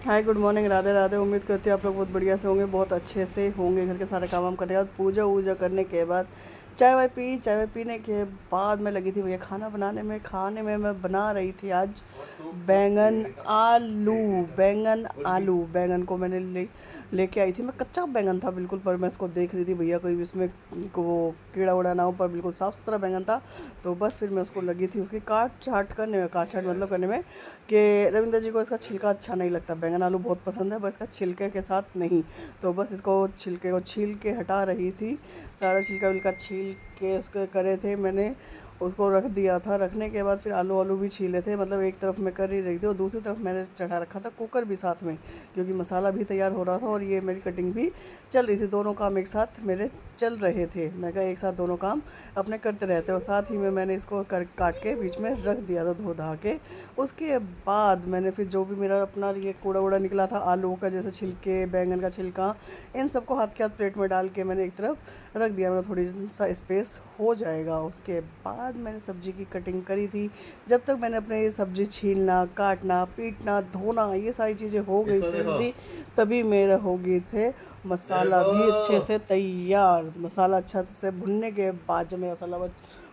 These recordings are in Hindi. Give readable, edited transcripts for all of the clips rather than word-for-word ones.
Hi good morning, Radhe Radhe. उम्मीद करती हूँ आप लोग बहुत बढ़िया से होंगे, बहुत अच्छे से होंगे। घर के सारे काम वाम करने के बाद, पूजा वूजा करने के बाद, चाय वाय पीने के बाद मैं लगी थी भैया खाना बनाने में। खाने में मैं बना रही थी आज बैंगन आलू। बैंगन को मैंने लेके आई थी। मैं कच्चा बैंगन था बिल्कुल, पर मैं इसको देख रही थी भैया कोई इसमें को कीड़ा उड़ा ना हो, पर बिल्कुल साफ़ सुथरा बैंगन था। तो बस फिर मैं उसको लगी थी उसकी काट छाट मतलब करने में, कि रविंद्र जी को इसका छिलका अच्छा नहीं लगता। बैंगन आलू बहुत पसंद है, बस इसका छिलके के साथ नहीं। तो बस इसको छिलके को छील के हटा रही थी। सारा छिलका विलका छील के उसके करे थे मैंने, उसको रख दिया था। रखने के बाद फिर आलू भी छीले थे, मतलब एक तरफ मैं कर ही रही थी और दूसरी तरफ मैंने चढ़ा रखा था कुकर भी साथ में, क्योंकि मसाला भी तैयार हो रहा था और ये मेरी कटिंग भी चल रही थी। दोनों काम एक साथ मेरे चल रहे थे। मैं कहा एक साथ दोनों काम अपने करते रहते, और साथ ही में मैंने इसको काट के बीच में रख दिया था धो धा के। उसके बाद मैंने फिर जो भी मेरा अपना ये कूड़ा वूड़ा निकला था आलू का, जैसे छिलके, बैंगन का छिलका, इन सबको हाथ के हाथ प्लेट में डाल के मैंने एक तरफ रख दिया, मतलब थोड़ी सा स्पेस हो जाएगा। उसके बाद मैंने सब्ज़ी की कटिंग करी थी। जब तक मैंने अपने ये सब्ज़ी छीलना, काटना, पीटना, धोना, ये सारी चीज़ें हो गई थी, तभी मेरा हो गए थे मसाला भी अच्छे से तैयार। मसाला अच्छा से भुनने के बाद जब मेरा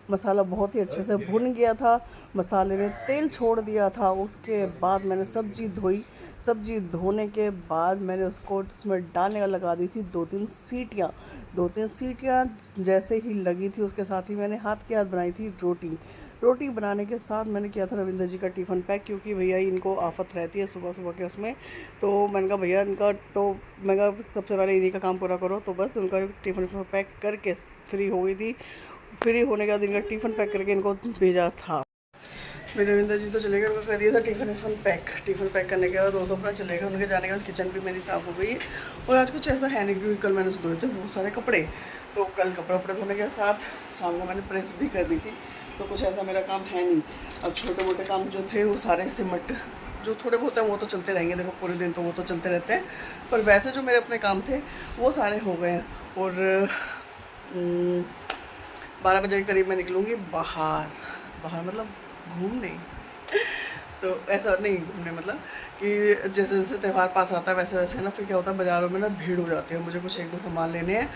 मसाला बहुत ही अच्छे से भुन गया था, मसाले ने तेल छोड़ दिया था, उसके बाद मैंने सब्ज़ी धोई। सब्ज़ी धोने के बाद मैंने उसको उसमें डालने का लगा दी थी 2-3 सीटियाँ जैसे ही लगी थी, उसके साथ ही मैंने हाथ के हाथ बनाई थी रोटी बनाने के साथ मैंने किया था रविंद्र जी का टिफ़िन पैक, क्योंकि भैया इनको आफत रहती है सुबह सुबह के उसमें। तो मैंने कहा भैया इनका, तो मैं कहा सबसे पहले इन्हीं का काम पूरा करो। तो बस उनका टिफ़िन पैक करके फ्री हो गई थी। फ्री होने के बाद इनका टिफ़िन पैक करके इनको भेजा था। मेरे रविंद्र जी तो चले गए, उनको कर दिया था टिफ़िन पैक करने के बाद वो तो अपना चले गए। उनके जाने के बाद किचन भी मेरी साफ़ हो गई है। और आज कुछ ऐसा है नहीं, क्योंकि कल मैंने धोए थे बहुत सारे कपड़े, तो कल कपड़े वपड़े धोने के साथ शाम को मैंने प्रेस भी कर दी थी। तो कुछ ऐसा मेरा काम है नहीं। अब छोटे मोटे काम जो थे वो सारे सिमट, जो थोड़े बहुत हैं वो तो चलते रहेंगे, देखो पूरे दिन तो वो तो चलते रहते हैं, पर वैसे जो मेरे अपने काम थे वो सारे हो गए हैं। और 12 बजे के करीब मैं निकलूँगी बाहर मतलब घूमने। तो ऐसा नहीं घूमने, मतलब कि जैसे जैसे त्यौहार पास आता है वैसे वैसे ना फिर क्या होता है, बाज़ारों में ना भीड़ हो जाती है। मुझे कुछ एक दो सामान लेने हैं,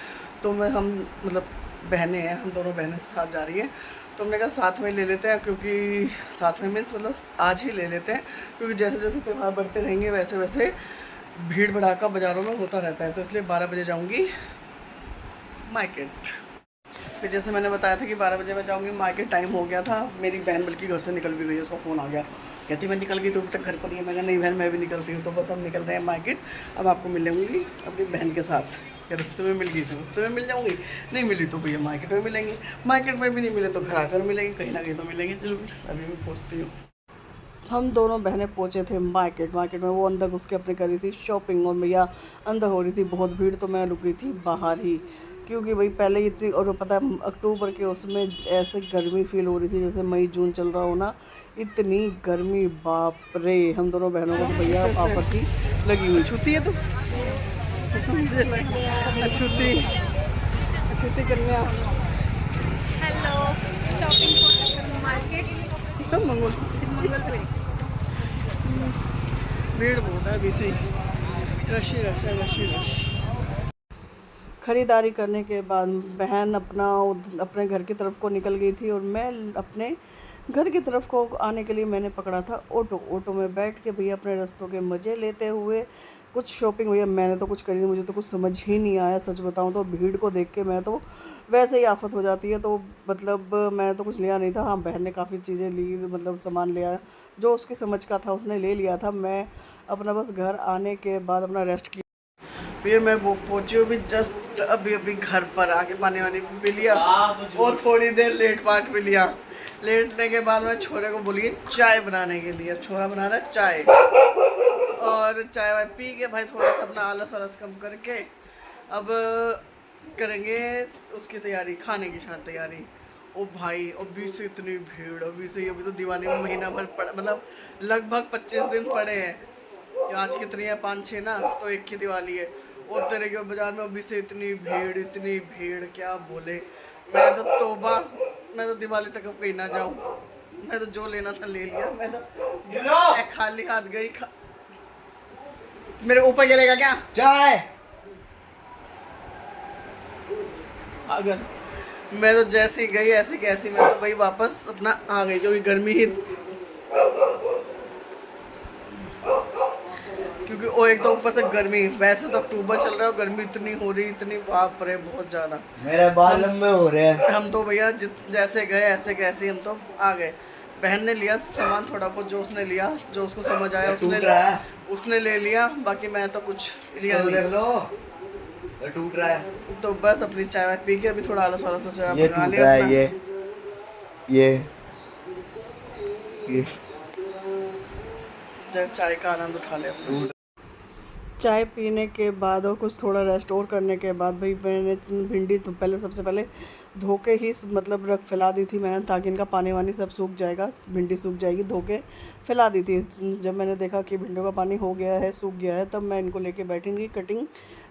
तो हम मतलब बहनें हैं, हम दोनों बहनें साथ जा रही हैं। तो हमने कहा साथ में ले लेते हैं, क्योंकि साथ में मीन्स मतलब आज ही ले लेते हैं, क्योंकि जैसे जैसे त्यौहार बढ़ते रहेंगे वैसे वैसे भीड़ भड़ाका बाज़ारों में होता रहता है। तो इसलिए 12 बजे जाऊँगी मार्केट। फिर जैसे मैंने बताया था कि 12 बजे मैं जाऊँगी मार्केट, टाइम हो गया था। मेरी बहन बल्कि घर से निकल भी गई, उसका फ़ोन आ गया, कहती मैं निकल गई तो अभी तक घर पर ही है। मैं कहा नहीं बहन, मैं भी निकल रही हूँ। तो बस हम निकल रहे हैं मार्केट। अब आपको मिलूँगी अपनी बहन के साथ। या रास्ते में मिल गई तो रास्ते में मिल जाऊँगी, नहीं मिली तो भैया मार्केट में मिलेंगे। मार्केट में भी नहीं मिले तो घर आकर मिलेंगे, कहीं ना कहीं तो मिलेंगे जरूर। अभी मैं पहुँचती हूँ। हम दोनों बहनें पहुँचे थे मार्केट में। वो अंदर घुस के अपने करी थी शॉपिंग, और भैया अंदर हो रही थी बहुत भीड़, तो मैं रुकी थी बाहर ही, क्योंकि भाई पहले ही इतनी, और पता है अक्टूबर के उसमें ऐसे गर्मी फील हो रही थी जैसे मई जून चल रहा हो ना, इतनी गर्मी, बाप रे। हम दोनों बहनों को तो भैया आफत ही लगी हुई। छूती है तो अछूती कन्या। Hello, shopping market Mangalpuri. भीड़ बहुत है अभी से, रश। ख़रीदारी करने के बाद बहन अपने घर की तरफ को निकल गई थी, और मैं अपने घर की तरफ को आने के लिए मैंने पकड़ा था ऑटो में बैठ के भैया अपने रास्तों के मज़े लेते हुए कुछ शॉपिंग। भैया मैंने तो कुछ करी नहीं, मुझे तो कुछ समझ ही नहीं आया सच बताऊं तो। भीड़ को देख के मैं तो वैसे ही आफत हो जाती है। तो मतलब मैंने तो कुछ लिया नहीं था। हाँ, बहन ने काफ़ी चीज़ें ली, मतलब सामान लिया जो उसकी समझ का था उसने ले लिया था। मैं अपना बस घर आने के बाद अपना रेस्ट किया। फिर मैं वो पहुंची हूँ भी जस्ट अभी घर पर आके पानी वानी पी लिया, और थोड़ी देर लेट पाट भी लिया। लेटने के बाद मैं छोरे को बोली चाय बनाने के लिए। छोरा बना रहा है चाय, और चाय वाय पी के भाई थोड़ा सा अपना आलस वालस कम करके अब करेंगे उसकी तैयारी, खाने की शायद तैयारी। ओ भाई अभी से इतनी भीड़, अभी से अभी तो दिवाली में महीना भर मतलब लगभग 25 दिन पड़े हैं। आज कितनी है, 5-6 ना, तो एक की दिवाली है। और तेरे के बाजार में अभी से इतनी भीड़ क्या बोले। मैं तो तोबा, मैं तो दिवाली तक अब कहीं ना जाऊँ। मैं तो जो लेना था ले लिया। मैं तो खाली हाथ गई मेरे ऊपर गिरेगा क्या? चाय। अगर मैं तो जैसे ही गई ऐसे कैसी मैं तो भाई वापस अपना आ गई, क्योंकि गर्मी ही, क्योंकि वो एक तो ऊपर से गर्मी, वैसे तो अक्टूबर चल रहा है और गर्मी इतनी हो रही, इतनी बाप रे बहुत ज़्यादा। मेरे बाल लंबे हो रहे हैं। हम तो भैया जैसे गए ऐसे कैसे हम तो आ गए। बहन ने लिया सामान थोड़ा बहुत, जो उसने लिया, जो उसको समझ आया उसने ले लिया, बाकी मैं तो कुछ लिया नहीं। देख लो, ये टूट रहा है। तो बस अपनी चाय वाय पी के अभी थोड़ा आलस वाला सा ये बना टूट लिया रहा है, अपना। ये चाय का आनंद उठा ले अपना। चाय पीने के बाद और कुछ थोड़ा रेस्ट और करने के बाद भाई मैंने भिंडी तो पहले सबसे पहले धो के ही मतलब रख फैला दी थी मैंने, ताकि इनका पानी वानी सब सूख जाएगा, भिंडी सूख जाएगी, धो के फैला दी थी। जब मैंने देखा कि भिंडियों का पानी हो गया है, सूख गया है, तब मैं इनको लेके बैठूंगी कटिंग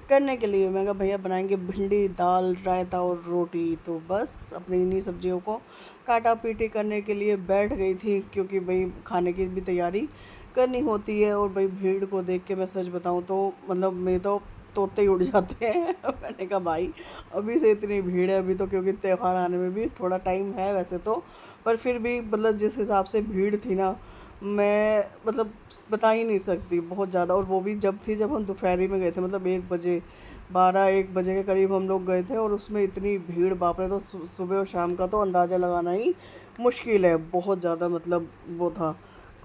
करने के लिए। मैं कहा भैया बनाएंगे भिंडी, दाल, रायता और रोटी। तो बस अपनी इन्हीं सब्जियों को काटा पीटी करने के लिए बैठ गई थी, क्योंकि भाई खाने की भी तैयारी करनी होती है। और भाई भीड़ को देख के मैं सच बताऊं तो मतलब मैं तो तोते ही उड़ जाते हैं। मैंने कहा भाई अभी से इतनी भीड़ है, अभी तो क्योंकि त्यौहार आने में भी थोड़ा टाइम है वैसे तो, पर फिर भी मतलब जिस हिसाब से भीड़ थी ना, मैं मतलब बता ही नहीं सकती, बहुत ज़्यादा। और वो भी जब हम दोपहरी में गए थे, मतलब 1 बजे 12-1 बजे के करीब हम लोग गए थे, और उसमें इतनी भीड़ बाप रे। तो सुबह और शाम का तो अंदाज़ा लगाना ही मुश्किल है, बहुत ज़्यादा मतलब वो था,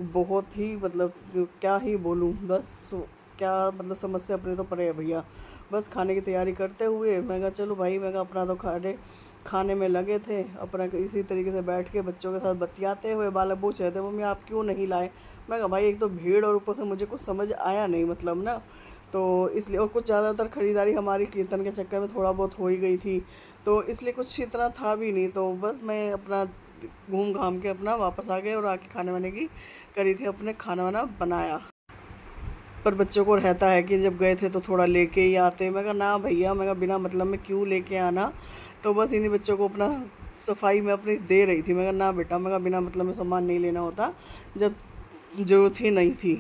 बहुत ही मतलब क्या ही बोलूँ, बस क्या मतलब समस्या अपने तो पड़े है भैया। बस खाने की तैयारी करते हुए मैं कहा चलो भाई, मैं कहा अपना तो खाने में लगे थे, अपना इसी तरीके से बैठ के बच्चों के साथ बतियाते हुए। बालक पूछ रहे थे मम्मी आप क्यों नहीं लाए, मैं कहा भाई एक तो भीड़ और ऊपर से मुझे कुछ समझ आया नहीं मतलब ना, तो इसलिए। और कुछ ज़्यादातर ख़रीदारी हमारी कीर्तन के चक्कर में थोड़ा बहुत हो ही गई थी, तो इसलिए कुछ इतना था भी नहीं। तो बस मैं अपना घूम घाम के अपना वापस आ गए और आके खाने वाने की करी थी, अपने खाना वाना बनाया। पर बच्चों को रहता है कि जब गए थे तो थोड़ा लेके ही आते। मैं कहा ना भैया, मैं कहा बिना मतलब में क्यों लेके आना। तो बस इन्हीं बच्चों को अपना सफाई में अपनी दे रही थी। मैं कहा ना बेटा, मैं कहा बिना मतलब में सामान नहीं लेना होता जब ज़रूरत ही नहीं थी।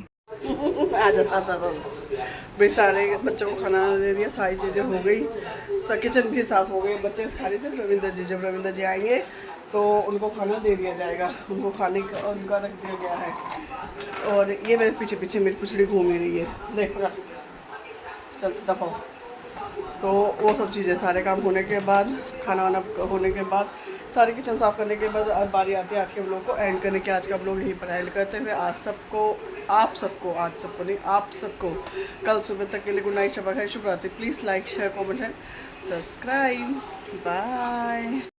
आ जाता भाई, सारे बच्चों को खाना दे दिया, सारी चीज़ें हो गई, किचन भी साफ़ हो गई। बच्चे खाली सिर्फ रविंदर जी, जब रविंदर जी आएंगे तो उनको खाना दे दिया जाएगा, उनको खाने का उनका रख दिया गया है। और ये मेरे पीछे पीछे मेरी पुछड़ी घूम ही रही है, देख रहा, चल दफाओ। तो वो सब चीज़ें सारे काम होने के बाद, खाना वाना होने के बाद, सारे किचन साफ़ करने के बाद आज बारी आती है आज के ब्लॉग को एंड करने की। आज का ब्लॉग यहीं पर एंड करते हुए आज सबको कल सुबह तक के लिए गुड नाइट, शब ख़ैर, शुभ रात्रि। Please like share comment and subscribe. Bye.